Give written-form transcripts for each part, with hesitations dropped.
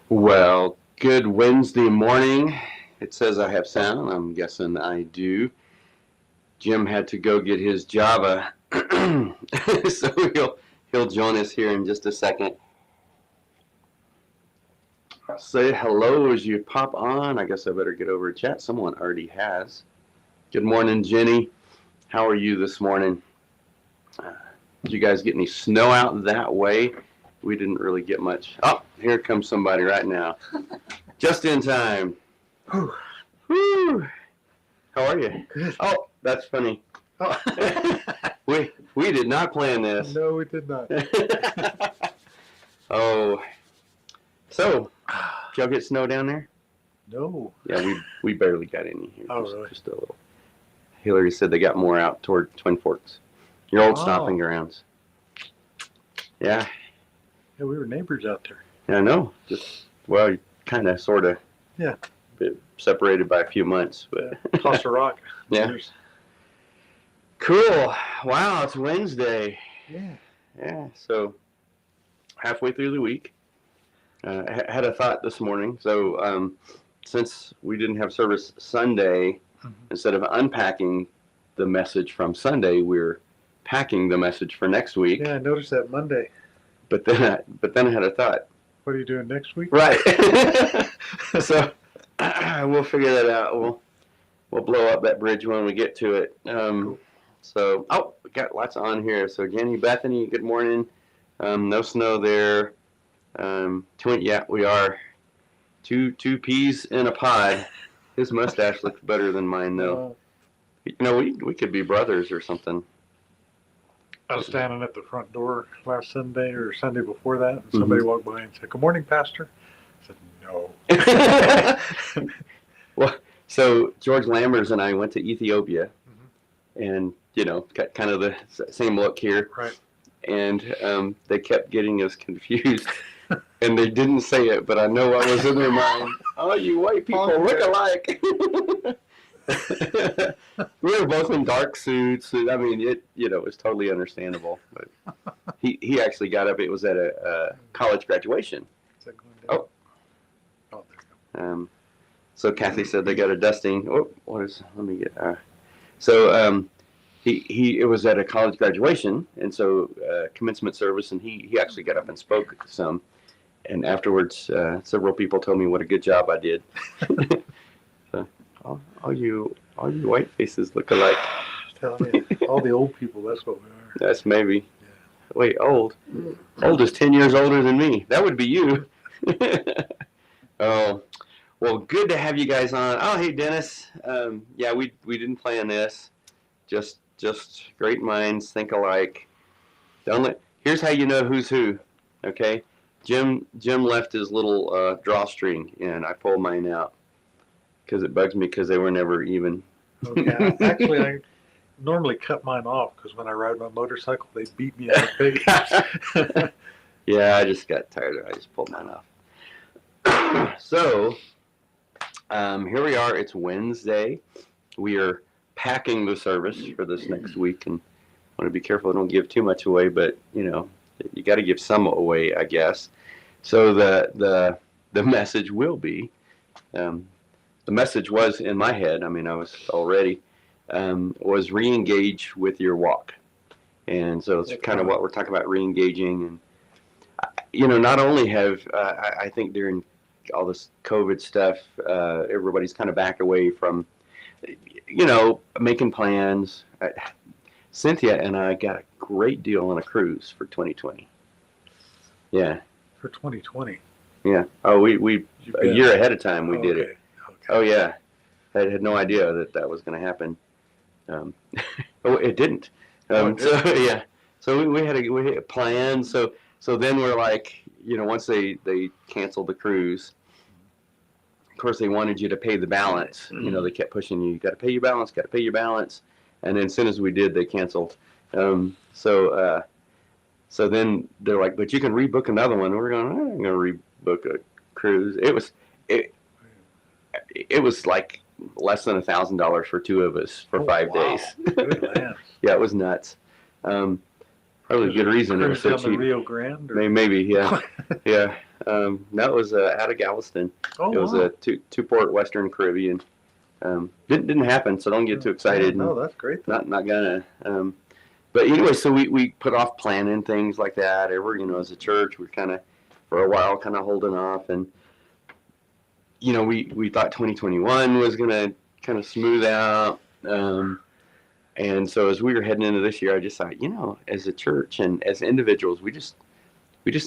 Well, good Wednesday morning. It says I have sound. I'm guessing I do. Jim had to go get his Java, so he'll join us here in just a second. Say hello as you pop on. I guess I better get over to chat. Someone already has. Good morning, Jenny. How are you this morning? Did you guys get any snow out that way? We didn't really get much. Oh, here comes somebody right now. Just in time. Whew. Whew. How are you? Good. Oh, that's funny. Oh. we did not plan this. No, we did not. Oh. So, did y'all get snow down there? No. Yeah, we barely got any here. Oh, really? Just a little. Hillary said they got more out toward Twin Forks. Your old stomping grounds. Yeah. Yeah, we were neighbors out there. Yeah, I know. Just, well, kind of, sort of. Yeah. Separated by a few months. But yeah. Toss a rock. Yeah. Years. Cool. Wow, it's Wednesday. Yeah. Yeah, so halfway through the week. Had a thought this morning. So since we didn't have service Sunday, instead of unpacking the message from Sunday, we're packing the message for next week. Yeah, I noticed that Monday. But then I had a thought. What are you doing next week? Right. So we'll figure that out. We'll blow up that bridge when we get to it. Cool. So, we got lots on here. So, Jenny, Bethany, good morning. No snow there. Yeah, we are. Two peas in a pod. His mustache looks better than mine, though. We could be brothers or something. I was standing at the front door last Sunday or Sunday before that, and somebody walked by and said, "Good morning, Pastor." I said, "No." Well, so George Lammers and I went to Ethiopia, and kind of the same look here. Right. And they kept getting us confused, and they didn't say it, but I know what was in their mind. Oh, you white people look alike. We were both in dark suits. I mean, it was totally understandable. But he actually got up. It was at a college graduation. Is that going down? Oh, there you go. So Kathy said they got a dusting. Oh, let me get. So it was at a college graduation, and so commencement service, and he actually got up and spoke some. And afterwards, several people told me what a good job I did. So, all you white faces look alike. Tell me, all the old people, that's what we are. That's maybe. Yeah. Wait, old? Old is 10 years older than me. That would be you. Oh, well, good to have you guys on. Oh, hey, Dennis. Yeah, we didn't plan this. Just great minds think alike. Here's how you know who's who. Okay, Jim left his little drawstring, and I pulled mine out because it bugs me because they were never even. Okay. Actually, I normally cut mine off because when I ride my motorcycle, they beat me in the face. Yeah, I just got tired of it. I just pulled mine off. So here we are. It's Wednesday. We are packing the service for this next week, and I want to be careful I don't give too much away, but you got to give some away, I guess. So the message will be, the message was in my head. I mean, I was already was re-engage with your walk, and so it's kind of what we're talking about, re-engaging. And not only have I think during all this COVID stuff, everybody's kind of backed away from making plans. Cynthia and I got a great deal on a cruise for 2020. Yeah. For 2020. Yeah. Oh, we a year ahead of time we did it. Okay. Oh yeah. I had no idea that was going to happen. It didn't. So yeah. So we had a plan. So then we're like, once they canceled the cruise, of course they wanted you to pay the balance. They kept pushing you. You got to pay your balance. Got to pay your balance. And then as soon as we did, they canceled. So then they're like, but you can rebook another one. And we're going, I'm going to rebook a cruise. It was like less than $1,000 for two of us for 5 days. Good man. Yeah, it was nuts. Probably a good reason it was so down cheap. the Rio Grande? Or? Maybe, yeah. Yeah. That was out of Galveston. Oh, It was wow. a two-port Western Caribbean. Didn't happen, so don't get too excited. No, that's great. Not gonna. But anyway, so we put off planning things like that. As a church, we're kind of for a while kind of holding off, and we thought 2021 was gonna kind of smooth out. And so as we were heading into this year, I just thought, as a church and as individuals, we just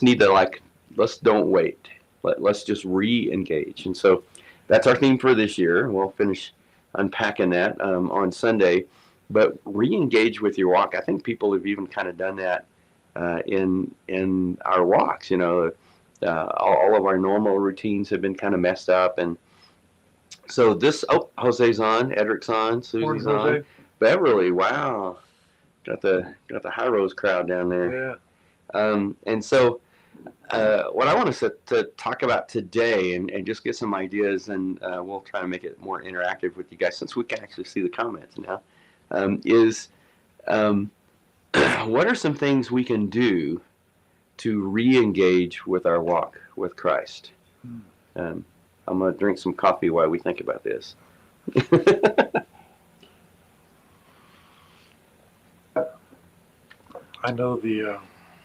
need to let's don't wait. Let's just re-engage. And so that's our theme for this year. We'll finish unpacking that on Sunday. But re-engage with your walk. I think people have even kind of done that in our walks. All of our normal routines have been kind of messed up. And so Jose's on, Edric's on, Susie's on. Beverly, wow. Got the High Rose crowd down there. Yeah. And so what I want us to talk about today and just get some ideas, and we'll try to make it more interactive with you guys since we can actually see the comments now, is what are some things we can do to re-engage with our walk with Christ? I'm going to drink some coffee while we think about this. I know the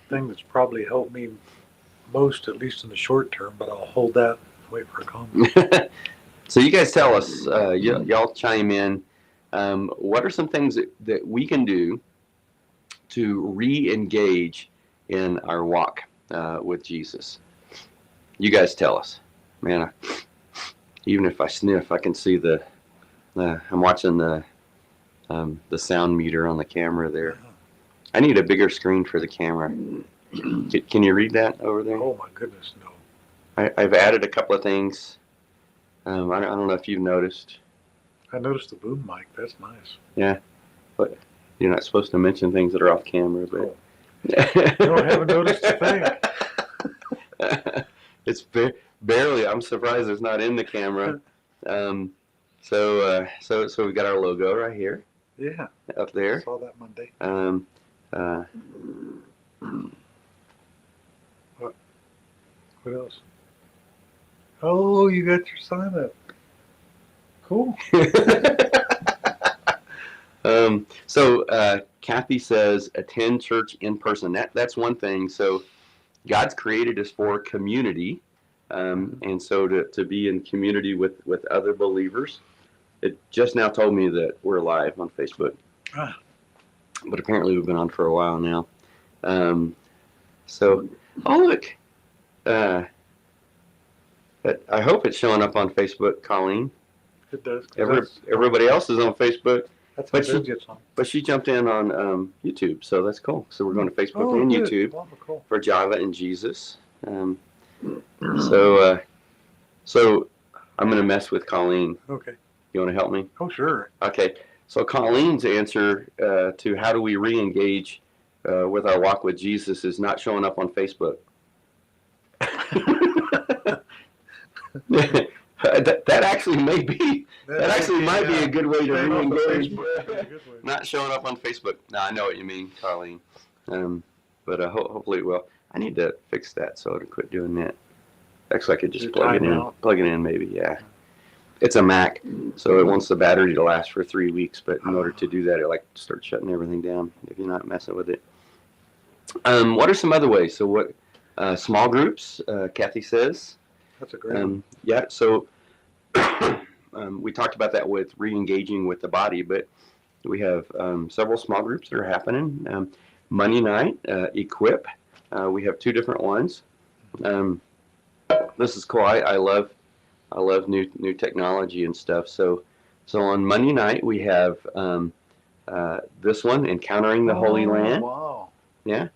thing that's probably helped me most, at least in the short term, but I'll hold that and wait for a comment. So you guys tell us, y'all chime in. What are some things that we can do to re-engage in our walk with Jesus? You guys tell us. Man, even if I sniff, I can see I'm watching the sound meter on the camera there. I need a bigger screen for the camera. Can you read that over there? Oh my goodness, no. I've added a couple of things. I don't know if you've noticed. I noticed the boom mic. That's nice. Yeah, but you're not supposed to mention things that are off camera. But No, I haven't noticed a thing. It's barely. I'm surprised it's not in the camera. So we got our logo right here. Yeah. Up there. I saw that Monday. What else? Oh, you got your sign up. Cool. So Kathy says attend church in person. That's one thing. So God's created us for community, and so to be in community with other believers. It just now told me that we're live on Facebook, but apparently we've been on for a while now. So, look, I hope it's showing up on Facebook, Colleen. It does. Everybody else is on Facebook. That's how it gets on. But she jumped in on YouTube, so that's cool. So we're going to Facebook and good. YouTube Cool. for Java and Jesus. So I'm going to mess with Colleen. Okay. You want to help me? Oh, sure. Okay. So Colleen's answer to how do we re-engage with our walk with Jesus is not showing up on Facebook. That actually may be. That actually might be a good way to re-engage. Not showing up on Facebook. No, I know what you mean, Colleen. But hopefully it will. I need to fix that so to quit doing that. Actually, I could just plug it in. Plug it in, maybe. Yeah. It's a Mac, so it wants the battery to last for 3 weeks. But in order to do that, it starts shutting everything down if you're not messing with it. What are some other ways? So what? Small groups. Kathy says. That's a great one. Yeah. So we talked about that with re-engaging with the body, but we have several small groups that are happening. Monday night, Equip. We have 2 different ones. This is cool. I love new technology and stuff. So on Monday night we have this one, Encountering the Holy Land. Wow. Yeah.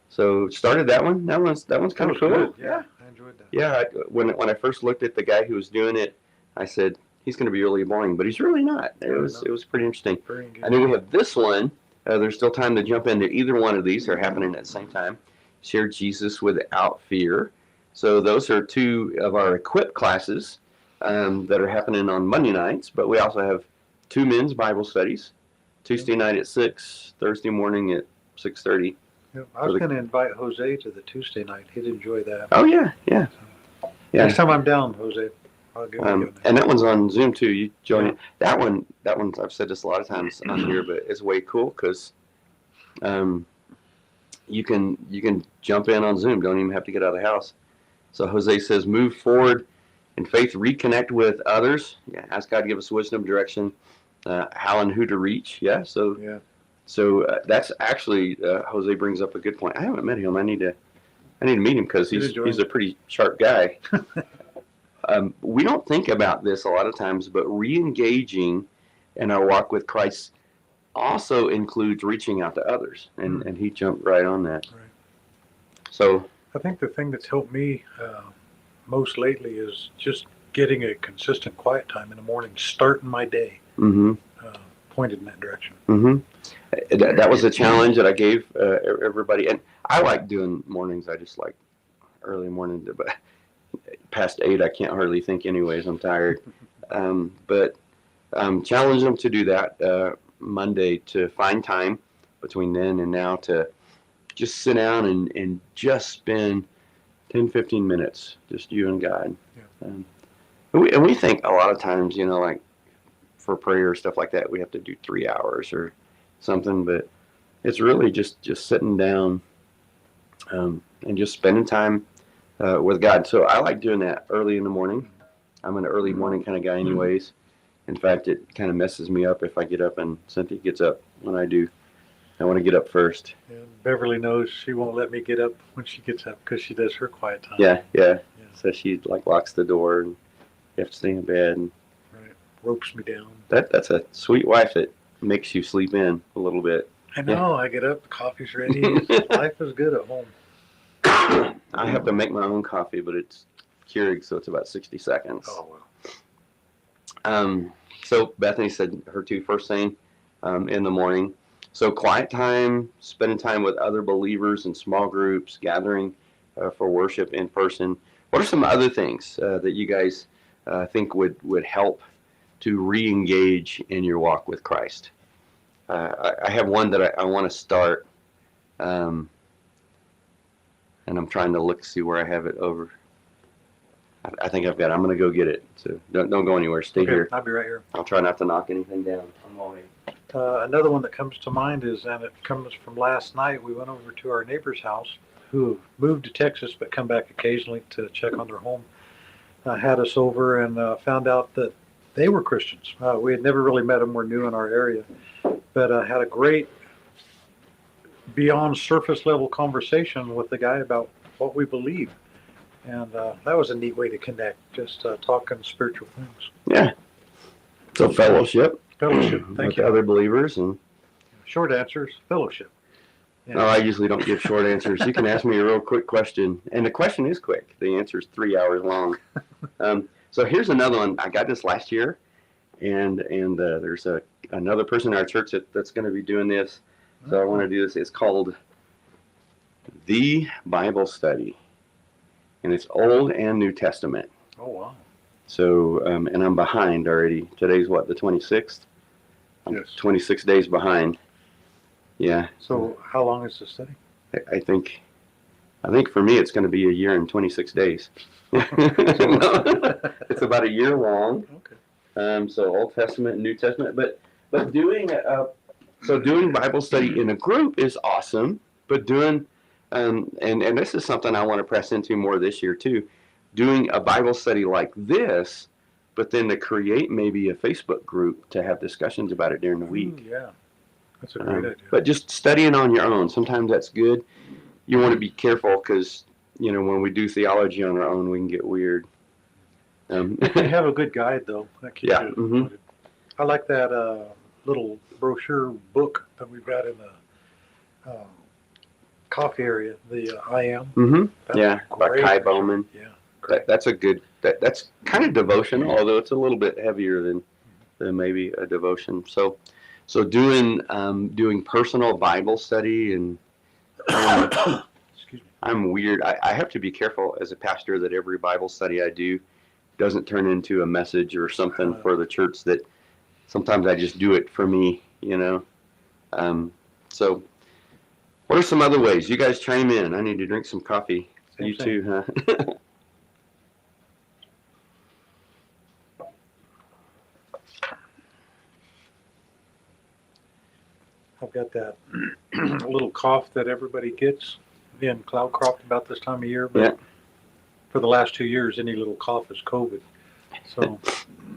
So started that one. That one's kind of cool. Good. Yeah, I enjoyed that. Yeah. When I first looked at the guy who was doing it, I said he's going to be really boring, but he's really not. It was pretty interesting. And then we have this one. There's still time to jump into either one of these. They're happening at the same time. Share Jesus Without Fear. So those are 2 of our Equip classes that are happening on Monday nights, but we also have 2 men's Bible studies, Tuesday night at 6, Thursday morning at 6:30. Yeah, I was going to invite Jose to the Tuesday night. He'd enjoy that. Oh, yeah. Yeah. Next time I'm down, Jose, I'll get with you. And that one's on Zoom too. You join Yeah. it. That one, I've said this a lot of times on here, but it's way cool because you can jump in on Zoom. Don't even have to get out of the house. So Jose says, move forward in faith, reconnect with others. Yeah, ask God to give us wisdom, direction, how and who to reach. Yeah. So that's actually Jose brings up a good point. I haven't met him. I need to meet him because he's a pretty sharp guy. We don't think about this a lot of times, but re-engaging in our walk with Christ also includes reaching out to others, and he jumped right on that. Right. So I think the thing that's helped me most lately is just getting a consistent quiet time in the morning, starting my day pointed in that direction. That was a challenge that I gave everybody, and I like doing mornings. I just like early morning, but past 8 I can't hardly think anyways. I'm tired. But challenge them to do that Monday, to find time between then and now to just sit down and just spend 10-15 minutes, just you and God. Yeah. And we think a lot of times, like for prayer or stuff like that, we have to do 3 hours or something, but it's really just sitting down and just spending time with God. So I like doing that early in the morning. I'm an early morning kind of guy anyways. In fact, it kind of messes me up if I get up and Cynthia gets up when I do. I want to get up first. Yeah, Beverly knows she won't let me get up when she gets up because she does her quiet time. Yeah. So she locks the door and you have to stay in bed. And right. Ropes me down. That's a sweet wife that makes you sleep in a little bit. I know. I get up, the coffee's ready. Life is good at home. I have to make my own coffee, but it's Keurig, so it's about 60 seconds. Oh, wow. So Bethany said her two first thing in the morning. So quiet time, spending time with other believers in small groups, gathering for worship in person. What are some other things that you guys think would help to re-engage in your walk with Christ? I have one that I want to start, and I'm trying to see where I have it over. I think I've got it. I'm going to go get it. So don't go anywhere. Stay here. I'll be right here. I'll try not to knock anything down. I'm all right. Another one that comes to mind is, and it comes from last night, we went over to our neighbor's house who moved to Texas but come back occasionally to check on their home. Had us over and found out that they were Christians. We had never really met them. We're new in our area. But had a great beyond surface level conversation with the guy about what we believe. And that was a neat way to connect, just talking spiritual things. Yeah. So fellowship. Fellowship. Thank with you. Other believers. And short answers, fellowship. Yeah. No, I usually don't give short answers. You can ask me a real quick question. And the question is quick. The answer is 3 hours long. So here's another one. I got this last year. And there's another person in our church that's going to be doing this. So I want to do this. It's called The Bible Study. And it's Old and New Testament. Oh, wow. So, and I'm behind already. Today's what, the 26th? I'm Yes. 26 days behind. Yeah. So how long is the study? I think for me it's going to be a year and 26 days. It's about a year long. Okay. So Old Testament and New Testament. But doing Bible study in a group is awesome. But doing and this is something I want to press into more this year too. Doing a Bible study like this, but then to create maybe a Facebook group to have discussions about it during the week. Yeah, that's a great idea. But just studying on your own, sometimes that's good. You want to be careful because, when we do theology on our own, we can get weird. They have a good guide, though. That keeps Yeah. it I like that little brochure book that we've got in the coffee area, the I Am. Yeah, by Kai Bowman. Yeah. That's a good. That's kind of devotional, although it's a little bit heavier than maybe a devotion. So doing personal Bible study and Excuse me. I'm weird. I have to be careful as a pastor that every Bible study I do doesn't turn into a message or something for the church. That sometimes I just do it for me, So, what are some other ways? You guys chime in. I need to drink some coffee. Same. Too, huh? got that little cough that everybody gets in cloud crop about this time of year. But Yeah. for the last 2 years, any little cough is COVID. So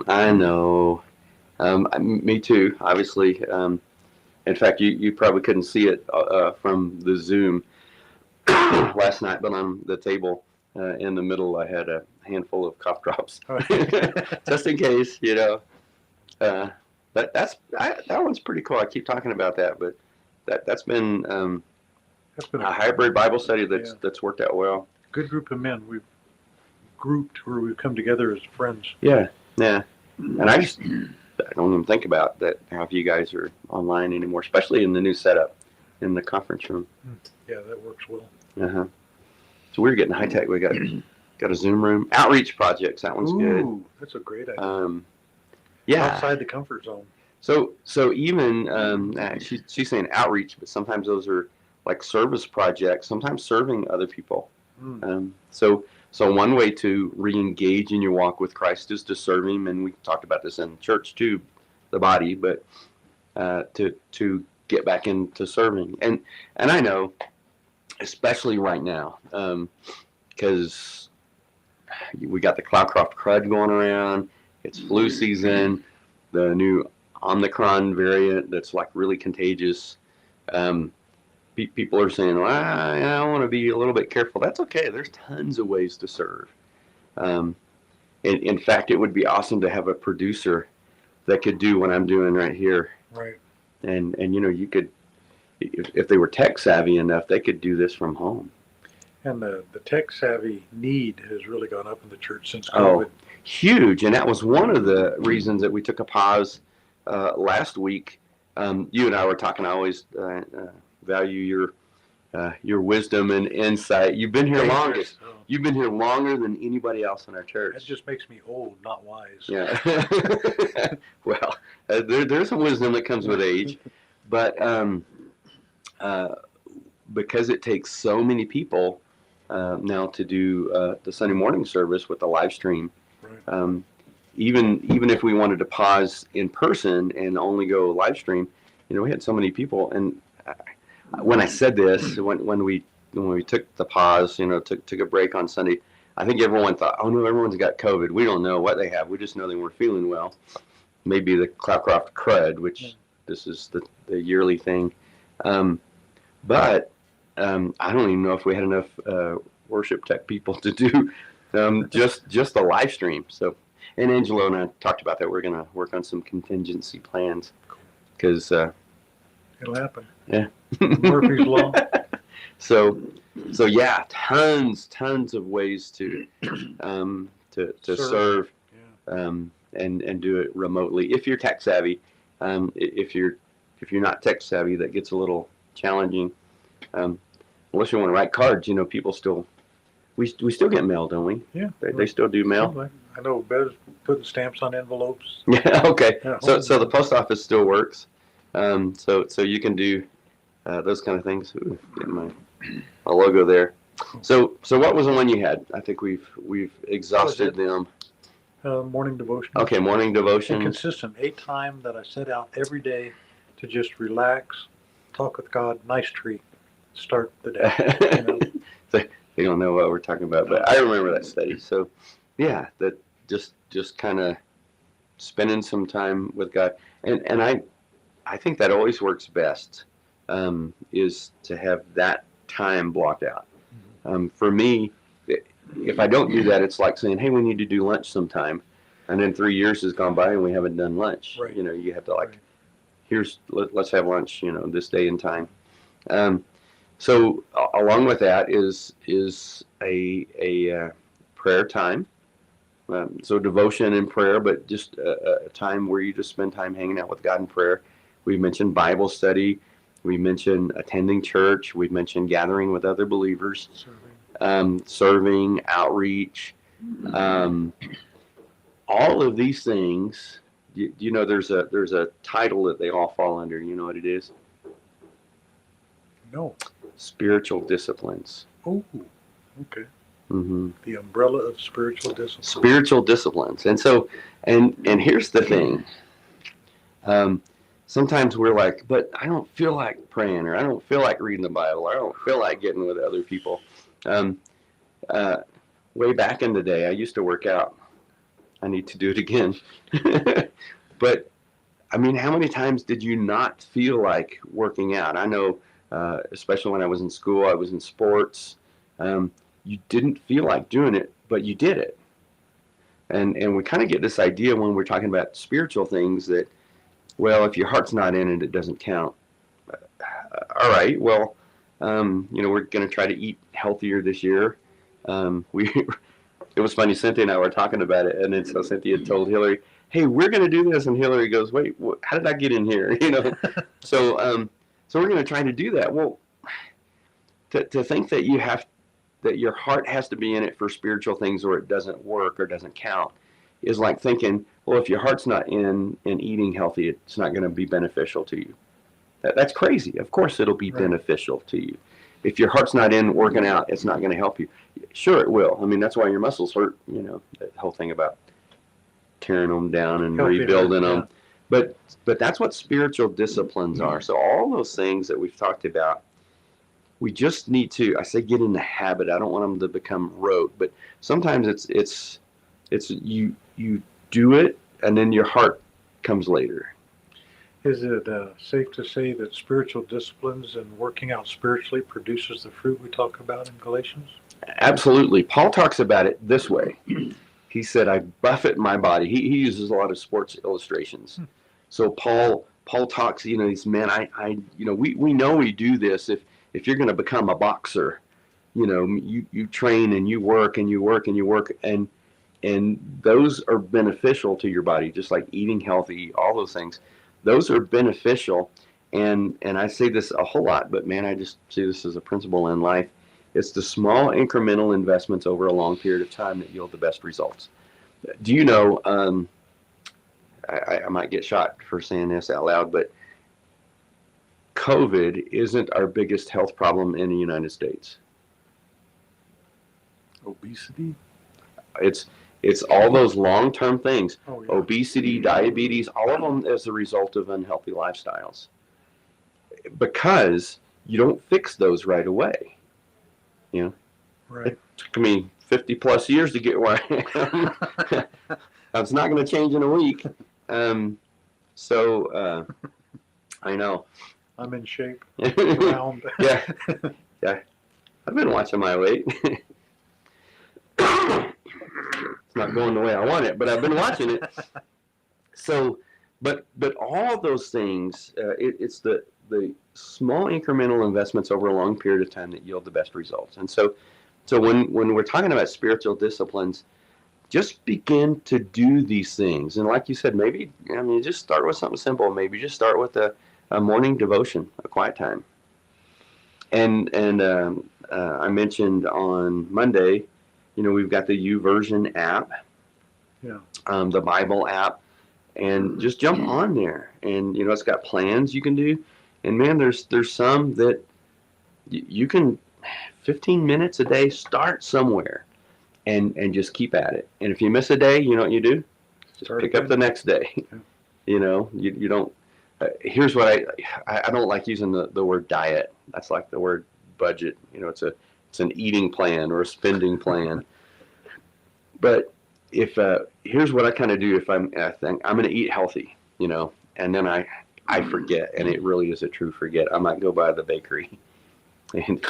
I know. Me too, obviously. In fact, you probably couldn't see it from the Zoom last night, but on the table in the middle, I had a handful of cough drops, just in case, you know. But that one's pretty cool. I keep talking about that, but that's been that's been a hybrid Bible study Yeah. that's worked out well. good group of men. We've grouped where we've come together as friends. Yeah, yeah. And I don't even think about that how you guys are online anymore, especially in the new setup in the conference room. Yeah, that works well. Uh-huh. So we're getting high tech. We got a Zoom room, outreach projects. That one's good. Ooh, that's a great idea. Yeah. Outside the comfort zone. So even she's saying outreach, but sometimes those are like service projects. Sometimes serving other people. So one way to re-engage in your walk with Christ is to serve Him, and we talked about this in church too, the body, but to get back into serving. And I know, especially right now, because we got the Cloudcroft crud going around. It's flu season. The new Omicron variant that's like really contagious. People are saying, well, I want to be a little bit careful. That's okay. There's tons of ways to serve. In fact, it would be awesome to have a producer that could do what I'm doing right here. Right. And you know, you could, if they were tech savvy enough, they could do this from home. And the tech savvy need has really gone up in the church since COVID. Oh, huge. And that was one of the reasons that we took a pause last week. You and I were talking. I always value your wisdom and insight. You've been here longest. Oh, You've been here longer than anybody else in our church. that just makes me old, not wise. Yeah. Well, there's some wisdom that comes with age, but because it takes so many people now to do the Sunday morning service with the live stream. Right. Even if we wanted to pause in person and only go live stream, you know, we had so many people. And when I said this, when we took the pause, you know, took a break on Sunday, I think everyone thought, oh no, everyone's got COVID. We don't know what they have. We just know they weren't feeling well. Maybe the Cloudcroft crud, which this is the yearly thing. But I don't even know if we had enough worship tech people to do just the live stream. So, and Angelo and I talked about that. We're going to work on some contingency plans because It'll happen. Yeah. Murphy's Law. So yeah, tons of ways to serve Yeah. and do it remotely if you're tech savvy. If you're not tech savvy, that gets a little challenging. Unless you want to write cards, you know, people still we still get mail, don't we? Yeah. They still do mail. I know Bev's putting stamps on envelopes. Yeah. Okay. Yeah. So the post office still works. So you can do those kind of things. Ooh, getting my logo there. So what was the one you had? I think we've exhausted them. Morning devotion. Okay, morning And devotion. consistent. A time that I set out every day to just relax, talk with God, nice tree, start the day. You know? They don't know what we're talking about, but I remember that study. So yeah, that just kind of spending some time with God, and I think that always works best is to have that time blocked out. For me, if I don't do that, it's like saying, hey, we need to do lunch sometime, and then 3 years has gone by and we haven't done lunch. Right. You know, you have to like, Right. let's have lunch, you know, this day and time. So along with that is a prayer time. So devotion and prayer, but just a time where you just spend time hanging out with God in prayer. We mentioned Bible study. We mentioned attending church. We mentioned gathering with other believers, serving, outreach. All of these things, you know, there's a title that they all fall under. You know what it is? No. Spiritual disciplines. Oh, okay. Mm-hmm. The umbrella of spiritual discipline. Spiritual disciplines. And so, and here's the thing. sometimes we're like, but I don't feel like praying, or I don't feel like reading the Bible, or I don't feel like getting with other people. Um, uh, Way back in the day, I used to work out. I need to do it again. But I mean, how many times did you not feel like working out? I know, especially when I was in school, I was in sports. You didn't feel like doing it, but you did it. And we kind of get this idea when we're talking about spiritual things that, well, if your heart's not in it, it doesn't count. All right, well, we're going to try to eat healthier this year. We It was funny. Cynthia and I were talking about it, and then so Cynthia told Hillary, "Hey, we're going to do this," and Hillary goes, "Wait, how did I get in here?" So we're going to try to do that. Well, to think that that your heart has to be in it for spiritual things, or it doesn't work or doesn't count, is like thinking, well, if your heart's not in and eating healthy, it's not going to be beneficial to you. That's crazy. Of course, it'll be beneficial to you. If your heart's not in working out, it's not going to help you. Sure, it will. I mean, that's why your muscles hurt. The whole thing about tearing them down and rebuilding them. But that's what spiritual disciplines are. So all those things that we've talked about, we just need to, I say, get in the habit. I don't want them to become rote, but sometimes it's you do it and then your heart comes later. Is it safe to say that spiritual disciplines and working out spiritually produces the fruit we talk about in Galatians? Absolutely. Paul talks about it this way. He said, "I buffet my body." He uses a lot of sports illustrations. So Paul talks. These men. We know we do this. If you're going to become a boxer, you train and you work and you work and you work, and those are beneficial to your body, just like eating healthy. All those things. Those are beneficial, and I say this a whole lot, but man, I just see this as a principle in life. It's the small incremental investments over a long period of time that yield the best results. Do you know, I might get shot for saying this out loud, but COVID isn't our biggest health problem in the United States. Obesity? It's all those long-term things. Oh, yeah. Obesity, diabetes, all of them as a result of unhealthy lifestyles. Because you don't fix those right away. Right. It took me 50 plus years to get where I am. That's not going to change in a week. I know. I'm in shape. Round. Yeah. I've been watching my weight. It's not going the way I want it, but I've been watching it. So, but all those things, it's the small incremental investments over a long period of time that yield the best results. And so when we're talking about spiritual disciplines, just begin to do these things. And like you said, maybe, just start with something simple. Maybe just start with a morning devotion, a quiet time. And I mentioned on Monday, we've got the YouVersion app, the Bible app, and just jump on there. And, it's got plans you can do. And man, there's some that you can 15 minutes a day, start somewhere and just keep at it. And if you miss a day, you know what you do? Just pick up the next day. You don't, here's what I don't like using the word diet. That's like the word budget. It's an eating plan or a spending plan. But if here's what I kind of do if I think I'm going to eat healthy, and then I forget, and it really is a true forget. I might go by the bakery and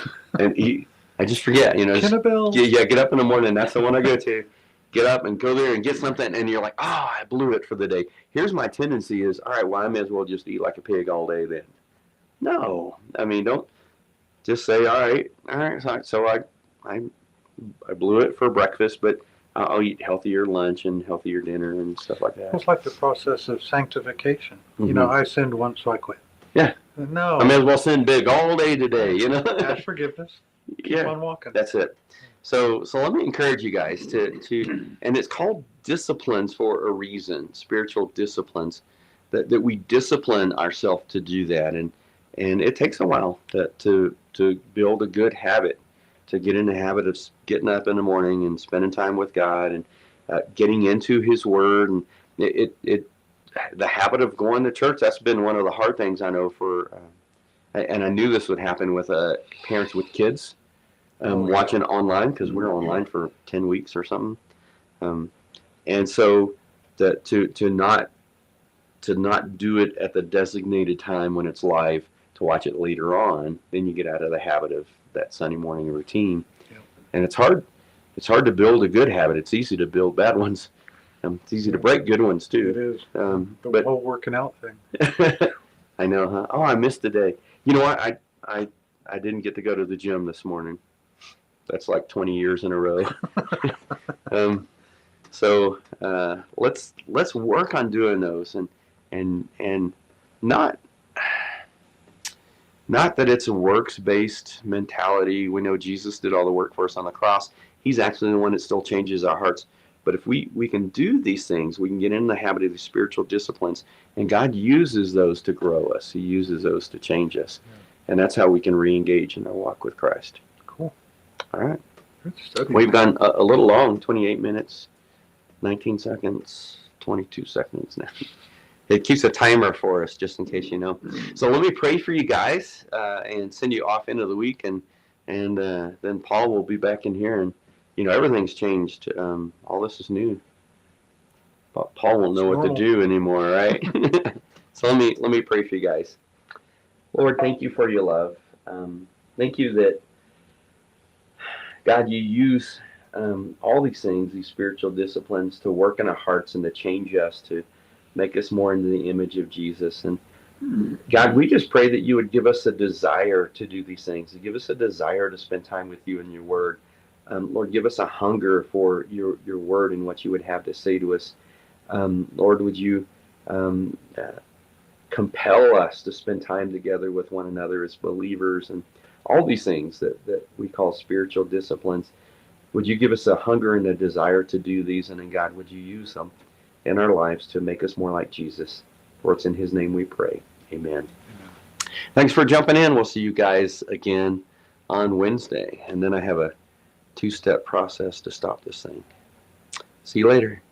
eat. I just forget, get up in the morning. That's the one I go to. Get up and go there and get something, and you're like, I blew it for the day. Here's my tendency is, all right, well, I may as well just eat like a pig all day then. No, don't just say, all right. So I blew it for breakfast, but I'll eat healthier lunch and healthier dinner and stuff like that. It's like the process of sanctification. Mm-hmm. I sinned once, so I quit. Yeah. No. I may as well sin big all day today, Ask forgiveness. Keep on walking. That's it. So let me encourage you guys to and it's called disciplines for a reason, spiritual disciplines, that we discipline ourselves to do that. And it takes a while to build a good habit, to get in the habit of getting up in the morning and spending time with God and getting into His Word. And the habit of going to church. That's been one of the hard things I know for, and I knew this would happen with parents with kids watching online, because we were online for 10 weeks or something. And so to not do it at the designated time when it's live, to watch it later on, then you get out of the habit of that Sunday morning routine. Yep. And it's hard. It's hard to build a good habit. It's easy to build bad ones. It's easy to break good ones too. It is. But whole working out thing. I know, huh? Oh, I missed a day. You know what? I didn't get to go to the gym this morning. That's like 20 years in a row. So let's work on doing those, and not that it's a works-based mentality. We know Jesus did all the work for us on the cross. He's actually the one that still changes our hearts. But if we can do these things, we can get in the habit of the spiritual disciplines, and God uses those to grow us. He uses those to change us. Yeah. And that's how we can re-engage in our walk with Christ. Cool. All right. We've gone a little long, 28 minutes, 19 seconds, 22 seconds now. It keeps a timer for us, just in case you know. So let me pray for you guys and send you off into the week, and then Paul will be back in here, and everything's changed. All this is new. But Paul won't know what to do anymore, right? So let me pray for you guys. Lord, thank you for your love. Thank you that, God, you use all these things, these spiritual disciplines, to work in our hearts and to change us, to make us more into the image of Jesus. And God, we just pray that you would give us a desire to do these things, to give us a desire to spend time with you and your word. Lord, give us a hunger for your word and what you would have to say to us. Lord, would you compel us to spend time together with one another as believers, and all these things that we call spiritual disciplines. Would you give us a hunger and a desire to do these, and then, God, would you use them in our lives to make us more like Jesus? For it's in his name we pray. Amen. Thanks for jumping in. We'll see you guys again on Wednesday. And then I have a 2-step process to stop this thing. See you later.